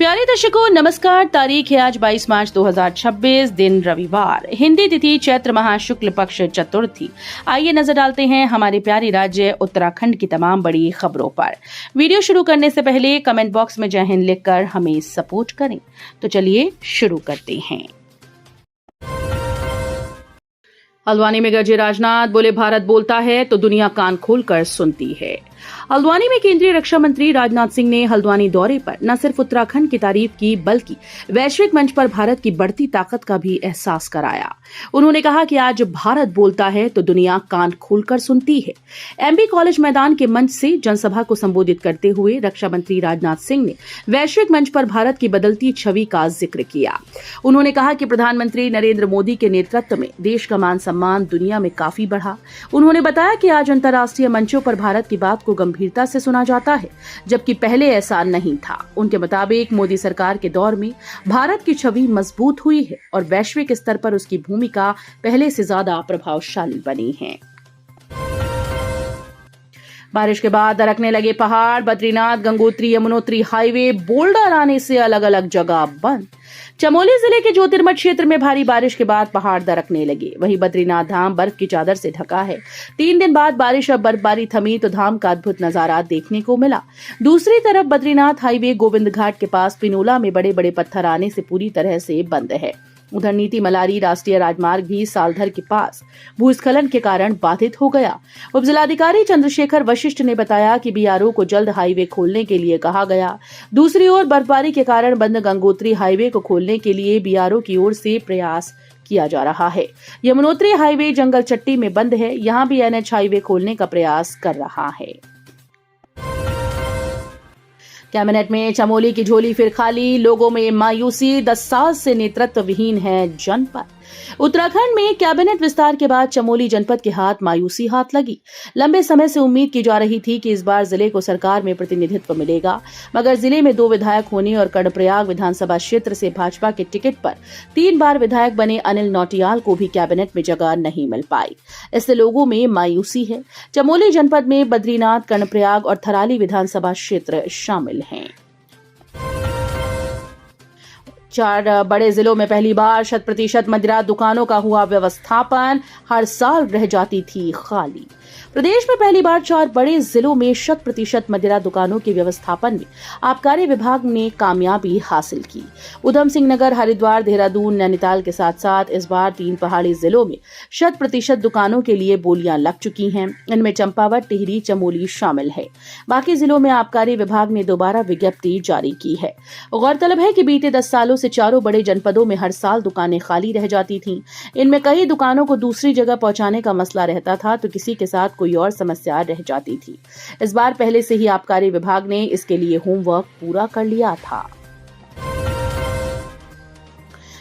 प्यारे दर्शकों नमस्कार। तारीख है आज 22 मार्च 2026, दिन रविवार, हिंदी तिथि चैत्र माह शुक्ल पक्ष चतुर्थी। आइए नजर डालते हैं हमारे प्यारे राज्य उत्तराखंड की तमाम बड़ी खबरों पर। वीडियो शुरू करने से पहले कमेंट बॉक्स में जय हिंद लिखकर हमें सपोर्ट करें। तो चलिए शुरू करते हैं। हल्द्वानी में गरजे राजनाथ, बोले भारत बोलता है तो दुनिया कान खोलकर सुनती है। हल्द्वानी में केंद्रीय रक्षा मंत्री राजनाथ सिंह ने हल्द्वानी दौरे पर न सिर्फ उत्तराखंड की तारीफ की बल्कि वैश्विक मंच पर भारत की बढ़ती ताकत का भी एहसास कराया। उन्होंने कहा कि आज भारत बोलता है तो दुनिया कान खोलकर सुनती है। एमबी कॉलेज मैदान के मंच से जनसभा को संबोधित करते हुए रक्षा मंत्री राजनाथ सिंह ने वैश्विक मंच पर भारत की बदलती छवि का जिक्र किया। उन्होंने कहा कि प्रधानमंत्री नरेंद्र मोदी के नेतृत्व में देश का मान सम्मान दुनिया में काफी बढ़ा। उन्होंने बताया कि आज अंतर्राष्ट्रीय मंचों पर भारत की बात को गंभीरता से सुना जाता है, जबकि पहले ऐसा नहीं था। उनके मुताबिक मोदी सरकार के दौर में भारत की छवि मजबूत हुई है और वैश्विक स्तर पर उसकी भूमिका पहले से ज्यादा प्रभावशाली बनी है। बारिश के बाद दरकने लगे पहाड़, बद्रीनाथ गंगोत्री यमुनोत्री हाईवे बोल्डर आने से अलग अलग जगह बंद। चमोली जिले के ज्योतिर्मठ क्षेत्र में भारी बारिश के बाद पहाड़ दरकने लगे। वहीं बद्रीनाथ धाम बर्फ की चादर से ढका है। 3 दिन बाद बारिश और बर्फबारी थमी तो धाम का अद्भुत नजारा देखने को मिला। दूसरी तरफ बद्रीनाथ हाईवे गोविंद घाट के पास पिनोला में बड़े बड़े पत्थर आने से पूरी तरह से बंद है। उधर नीति मलारी राष्ट्रीय राजमार्ग भी सालधर के पास भूस्खलन के कारण बाधित हो गया। उप जिलाधिकारी चंद्रशेखर वशिष्ठ ने बताया कि बीआरओ को जल्द हाईवे खोलने के लिए कहा गया। दूसरी ओर बर्फबारी के कारण बंद गंगोत्री हाईवे को खोलने के लिए बीआरओ की ओर से प्रयास किया जा रहा है। यमुनोत्री हाईवे जंगल चट्टी में बंद है, यहां भी एनएच हाईवे खोलने का प्रयास कर रहा है। कैबिनेट में चमोली की झोली फिर खाली, लोगों में मायूसी, 10 साल से नेतृत्व विहीन है जनपद। उत्तराखंड में कैबिनेट विस्तार के बाद चमोली जनपद के हाथ मायूसी हाथ लगी। लंबे समय से उम्मीद की जा रही थी कि इस बार जिले को सरकार में प्रतिनिधित्व मिलेगा, मगर जिले में 2 विधायक होने और कर्णप्रयाग विधानसभा क्षेत्र से भाजपा के टिकट पर 3 बार विधायक बने अनिल नौटियाल को भी कैबिनेट में जगह नहीं मिल पाई। इससे लोगों में मायूसी है। चमोली जनपद में बद्रीनाथ, कर्णप्रयाग और थराली विधानसभा क्षेत्र शामिल हैं। 4 बड़े जिलों में पहली बार 100% मदिरा दुकानों का हुआ व्यवस्थापन, हर साल रह जाती थी खाली। प्रदेश में पहली बार 4 बड़े जिलों में 100% मदिरा दुकानों के व्यवस्थापन में आबकारी विभाग ने कामयाबी हासिल की। उधम सिंह नगर, हरिद्वार, देहरादून, नैनीताल के साथ साथ इस बार 3 पहाड़ी जिलों में 100% दुकानों के लिए बोलियां लग चुकी हैं। इनमें चंपावत, टिहरी, चमोली शामिल है। बाकी जिलों में आबकारी विभाग ने दोबारा विज्ञप्ति जारी की है। गौरतलब है कि बीते 10 सालों से चारों बड़े जनपदों में हर साल दुकानें खाली रह जाती थीं। इनमें कई दुकानों को दूसरी जगह पहुंचाने का मसला रहता था तो किसी के साथ कोई और समस्या रह जाती थी। इस बार पहले से ही आबकारी विभाग ने इसके लिए होमवर्क पूरा कर लिया था।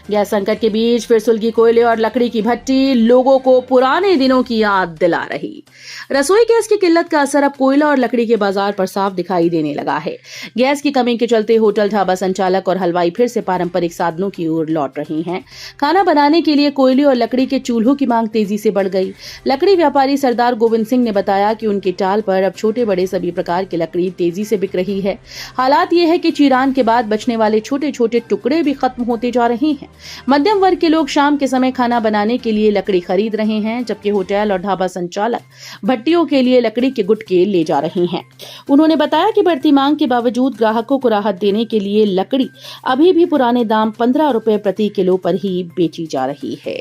गैस संकट के बीच फिर सुलगी कोयले और लकड़ी की भट्टी, लोगों को पुराने दिनों की याद दिला रही। रसोई गैस की किल्लत का असर अब कोयला और लकड़ी के बाजार पर साफ दिखाई देने लगा है। गैस की कमी के चलते होटल, ढाबा संचालक और हलवाई फिर से पारंपरिक साधनों की ओर लौट रहे हैं। खाना बनाने के लिए कोयले और लकड़ी के चूल्हों की मांग तेजी से बढ़ गई। लकड़ी व्यापारी सरदार गोविंद सिंह ने बताया कि उनके टाल पर अब छोटे बड़े सभी प्रकार की लकड़ी तेजी से बिक रही है। हालात ये है कि चीरान के बाद बचने वाले छोटे छोटे टुकड़े भी खत्म होते जा रहे हैं। मध्यम वर्ग के लोग शाम के समय खाना बनाने के लिए लकड़ी खरीद रहे हैं, जबकि होटल और ढाबा संचालक भट्टियों के लिए लकड़ी के गुटके ले जा रहे हैं। उन्होंने बताया कि बढ़ती मांग के बावजूद ग्राहकों को राहत देने के लिए लकड़ी अभी भी पुराने दाम 15 रुपए प्रति किलो पर ही बेची जा रही है।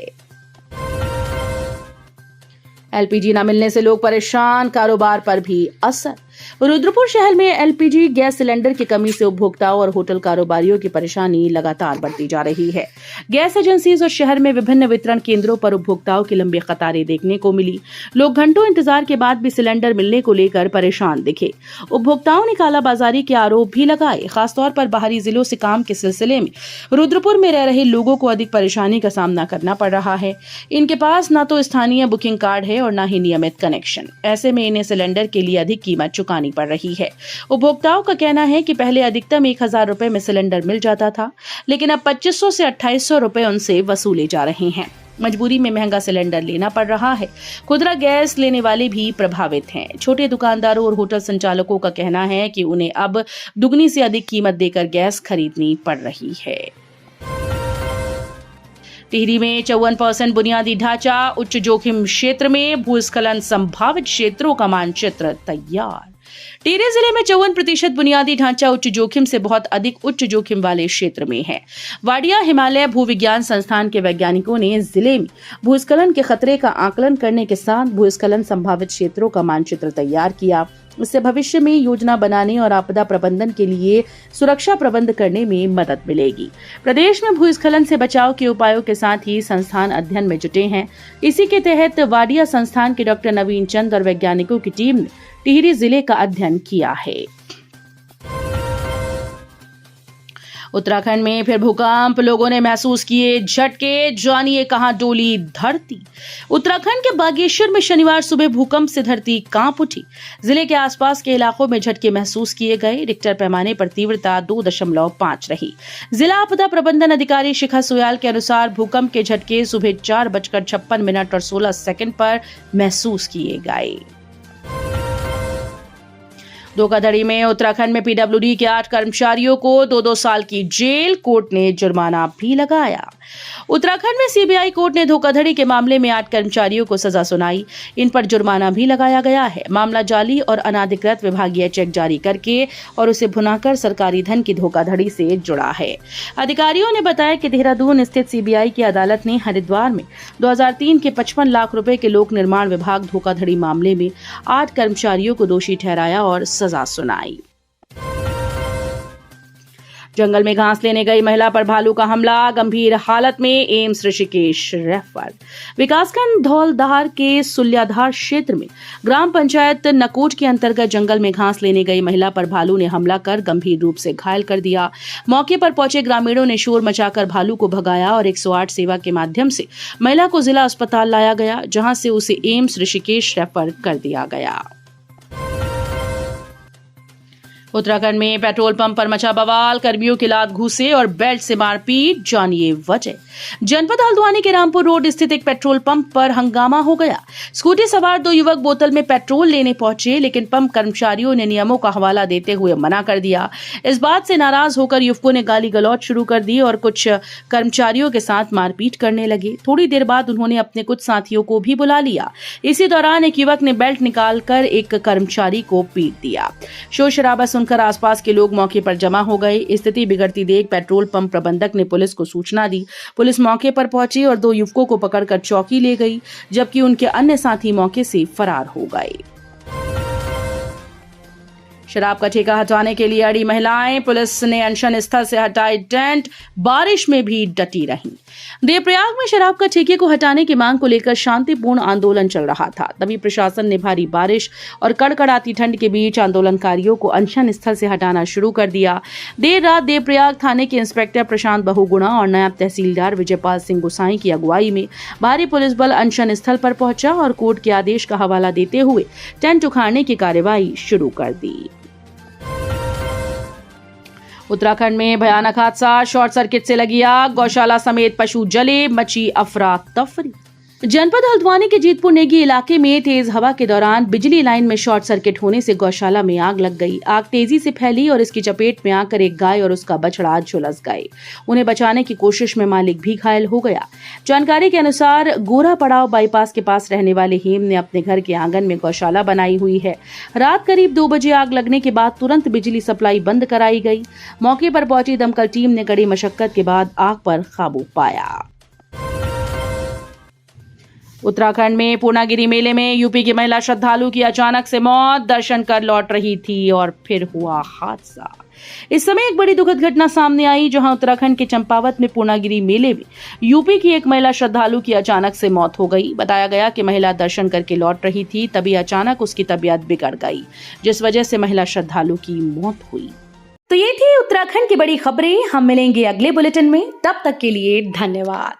एलपीजी न मिलने से लोग परेशान, कारोबार पर भी असर। रुद्रपुर शहर में एलपीजी गैस सिलेंडर की कमी से उपभोक्ताओं और होटल कारोबारियों की परेशानी लगातार बढ़ती जा रही है। गैस एजेंसीज और शहर में विभिन्न वितरण केंद्रों पर उपभोक्ताओं की लंबी कतारें देखने को मिली। लोग घंटों इंतजार के बाद भी सिलेंडर मिलने को लेकर परेशान दिखे। उपभोक्ताओं ने कालाबाजारी के आरोप भी लगाए। खासतौर पर बाहरी जिलों से काम के सिलसिले में रुद्रपुर में रह रहे लोगों को अधिक परेशानी का सामना करना पड़ रहा है। इनके पास न तो स्थानीय बुकिंग कार्ड है और न ही नियमित कनेक्शन। ऐसे में इन्हें सिलेंडर के लिए अधिक कीमत चुकानी पड़ रही है। उपभोक्ताओं का कहना है कि पहले अधिकतम 1000 रुपए में सिलेंडर मिल जाता था, लेकिन अब 2500 से 2800 रुपए उनसे वसूले जा रहे हैं। मजबूरी में महंगा सिलेंडर लेना पड़ रहा है। खुदरा गैस लेने वाले भी प्रभावित हैं। छोटे दुकानदारों और होटल संचालकों का कहना है कि उन्हें अब दुगनी से अधिक कीमत देकर गैस खरीदनी पड़ रही है। टिहरी में 54% बुनियादी ढांचा, उच्च जोखिम क्षेत्र में भूस्खलन संभावित क्षेत्रों का मानचित्र तैयार। टिहरी जिले में 54% बुनियादी ढांचा उच्च जोखिम से बहुत अधिक उच्च जोखिम वाले क्षेत्र में है। वाडिया हिमालय भूविज्ञान संस्थान के वैज्ञानिकों ने जिले में भूस्खलन के खतरे का आकलन करने के साथ भूस्खलन संभावित क्षेत्रों का मानचित्र तैयार किया। इससे भविष्य में योजना बनाने और आपदा प्रबंधन के लिए सुरक्षा प्रबंध करने में मदद मिलेगी। प्रदेश में भूस्खलन से बचाव के उपायों के साथ ही संस्थान अध्ययन में जुटे हैं। इसी के तहत वाडिया संस्थान के डॉक्टर नवीन चंद और वैज्ञानिकों की टीम ने टिहरी जिले का अध्ययन किया है। उत्तराखंड में फिर भूकंप, लोगों ने महसूस किए झटके, जानिए कहां डोली धरती। उत्तराखंड के बागेश्वर में शनिवार सुबह भूकंप से धरती कांप उठी। जिले के आसपास के इलाकों में झटके महसूस किए गए। रिक्टर पैमाने पर तीव्रता 2.5 रही। जिला आपदा प्रबंधन अधिकारी शिखा सोयाल के अनुसार भूकंप के झटके सुबह 4:56 और 16 सेकंड पर महसूस किए गए। धोखाधड़ी में उत्तराखंड में पीडब्ल्यूडी के 8 कर्मचारियों को 2-2 साल की जेल, कोर्ट ने जुर्माना भी लगाया। उत्तराखंड में सीबीआई कोर्ट ने धोखाधड़ी के मामले में 8 कर्मचारियों को सजा सुनाई। इन पर जुर्माना भी लगाया गया है। मामला जाली और अनाधिकृत विभागीय चेक जारी करके और उसे भुनाकर सरकारी धन की धोखाधड़ी से जुड़ा है। अधिकारियों ने बताया कि देहरादून स्थित सीबीआई की अदालत ने हरिद्वार में 2003 के 55 लाख रुपए के लोक निर्माण विभाग धोखाधड़ी मामले में 8 कर्मचारियों को दोषी ठहराया और सजा सुनाई। जंगल में घास लेने गई महिला पर भालू का हमला, गंभीर हालत में एम्स ऋषिकेश रेफर। विकासखंड धौलधार के सुल्याधार क्षेत्र में ग्राम पंचायत नकोट के अंतर्गत जंगल में घास लेने गई महिला पर भालू ने हमला कर गंभीर रूप से घायल कर दिया। मौके पर पहुंचे ग्रामीणों ने शोर मचाकर भालू को भगाया और 108 सेवा के माध्यम से महिला को जिला अस्पताल लाया गया, जहां से उसे एम्स ऋषिकेश रेफर कर दिया गया। उत्तराखंड में पेट्रोल पंप पर मचा बवाल, कर्मियों की लात घूसे और बेल्ट से मारपीट, जानिए वजह। जनपद हल्द्वानी के रामपुर रोड स्थित एक पेट्रोल पंप पर हंगामा हो गया। स्कूटी सवार 2 युवक बोतल में पेट्रोल लेने पहुंचे, लेकिन पंप कर्मचारियों ने नियमों का हवाला देते हुए मना कर दिया। इस बात से नाराज होकर युवकों ने गाली गलौज शुरू कर दी और कुछ कर्मचारियों के साथ मारपीट करने लगे। थोड़ी देर बाद उन्होंने अपने कुछ साथियों को भी बुला लिया। इसी दौरान एक युवक ने बेल्ट निकालकर एक कर्मचारी को पीट दिया। शोर शराबा सुनकर आसपास के लोग मौके पर जमा हो गए। स्थिति बिगड़ती देख पेट्रोल पंप प्रबंधक ने पुलिस को सूचना दी। पुलिस मौके पर पहुंची और 2 युवकों को पकड़कर चौकी ले गई, जबकि उनके अन्य साथी मौके से फरार हो गए। शराब का ठेका हटाने के लिए अड़ी महिलाएं, पुलिस ने अनशन स्थल से हटाए टेंट, बारिश में भी डटी रहीं। देवप्रयाग में शराब का ठेके को हटाने की मांग को लेकर शांतिपूर्ण आंदोलन चल रहा था। तभी प्रशासन ने भारी बारिश और कड़कड़ाती ठंड के बीच आंदोलनकारियों को अनशन स्थल से हटाना शुरू कर दिया। देर रात देवप्रयाग थाने के इंस्पेक्टर प्रशांत बहुगुणा और नायब तहसीलदार विजयपाल सिंह गुसाई की अगुवाई में भारी पुलिस बल अनशन स्थल पर पहुंचा और कोर्ट के आदेश का हवाला देते हुए टेंट उखाड़ने की कार्यवाही शुरू कर दी। उत्तराखंड में भयानक हादसा, शॉर्ट सर्किट से लगी आग, गौशाला समेत पशु जले, मची अफरा तफरी। जनपद हल्द्वानी के जीतपुर नेगी इलाके में तेज हवा के दौरान बिजली लाइन में शॉर्ट सर्किट होने से गौशाला में आग लग गई। आग तेजी से फैली और इसकी चपेट में आकर एक गाय और उसका बछड़ा झुलस गए। उन्हें बचाने की कोशिश में मालिक भी घायल हो गया। जानकारी के अनुसार गोरा पड़ाव बाईपास के पास रहने वाले हेम ने अपने घर के आंगन में गौशाला बनाई हुई है। रात करीब 2 बजे आग लगने के बाद तुरंत बिजली सप्लाई बंद कराई गई। मौके पर पहुंची दमकल टीम ने कड़ी मशक्कत के बाद आग पर काबू पाया। उत्तराखंड में पूर्णागिरी मेले में यूपी की महिला श्रद्धालु की अचानक से मौत, दर्शन कर लौट रही थी और फिर हुआ हादसा। इस समय एक बड़ी दुखद घटना सामने आई, जहां उत्तराखंड के चंपावत में पूर्णागिरी मेले में यूपी की एक महिला श्रद्धालु की अचानक से मौत हो गई। बताया गया कि महिला दर्शन करके लौट रही थी, तभी अचानक उसकी तबीयत बिगड़ गई, जिस वजह से महिला श्रद्धालु की मौत हुई। तो ये थी उत्तराखंड की बड़ी खबरें। हम मिलेंगे अगले बुलेटिन में, तब तक के लिए धन्यवाद।